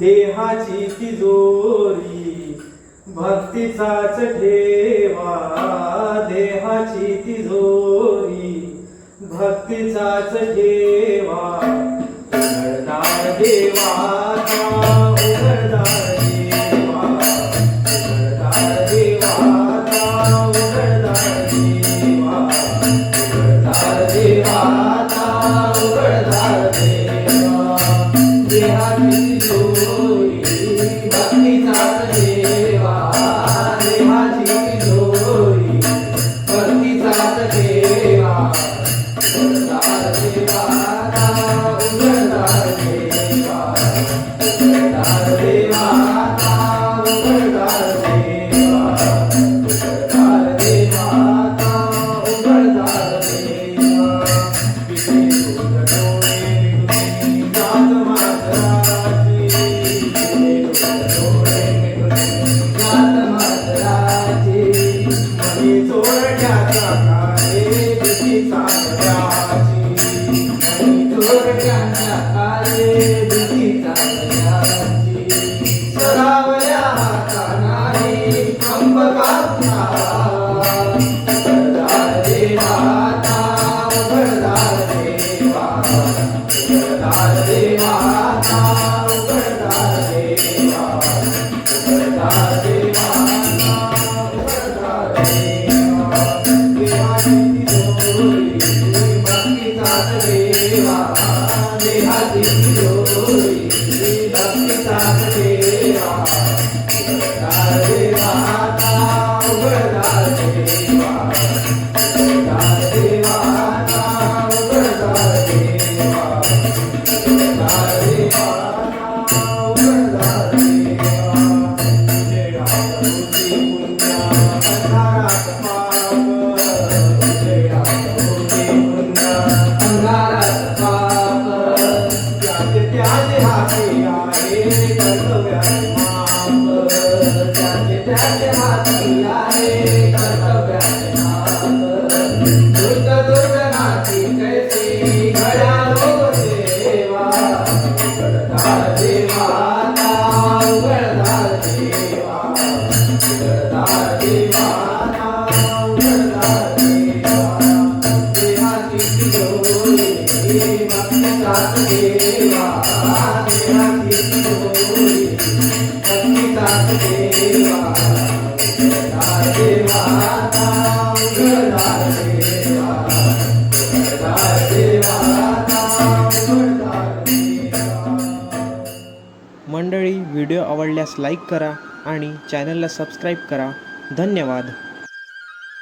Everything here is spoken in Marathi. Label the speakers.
Speaker 1: देहाची तिजोरी भक्तीचाच ठेवा, देहाची तिजोरी भक्तीचाच ठेवा। उघडदार देवाचा, उघडदार देवा, उघडदार देवाचा, उघडदार देवा, उघडदार देवाचा, उघडदार देवा। देहाची तिजोरी भक्तीचाच ठेवा, देहाची तिजोरी भक्तीचाच ठेवा। उघडदार देवाचा, उघडदार देवा, उघडदार देवाचा, उघडदार देवा, उघडदार देवाचा, उघडदार देवा। किती डोळे मिटून जात मातराची, किती डोळे मिटून जात मातराची। मनी चोरट्याचा काळे भीती चांदण्याची, मनी चोरट्याचा काळे भीती चांदण्याची। सरावल्या हाता नाही कंब कापणारा, उघडदार देवाचा, उघडदार देवा, उघडदार देवाचा, उघडदार देवा, उघडदार देवाचा, उघडदार देवा। देहाची तिजोरी भक्तीचाच ठेवा, देहाची तिजोरी भक्तीचाच ठेवा। उघडदार देवाचा, उघडदार देवा, उघडदार देवाचा, उघडदार देवा, उघडदार देवाचा, उघडदार देवा। तुझे राहते पुण्या अंधारात पाप, तुझे राहते पुण्या अंधारात पाप। त्याचे हाती आहे कर्तव्याचे माप, त्याचे हाती आहे कर्तव्याचे माप। दुर्ग दुर्गनाची कैसी घडालो देवा, उघडदार देवाचा, उघडदार देवा, उघडदार देवाचा, उघडदार देवा। देहाची तिजोरी भक्तीचाच ठेवा, देहाची तिजोरी भक्तीचाच ठेवा। उघडदार देवाचा, उघडदार देवा, उघडदार देवाचा, उघडदार देवा।
Speaker 2: मंडळी, व्हिडिओ आवडल्यास लाईक करा आणि चॅनलला सबस्क्राईब करा. धन्यवाद.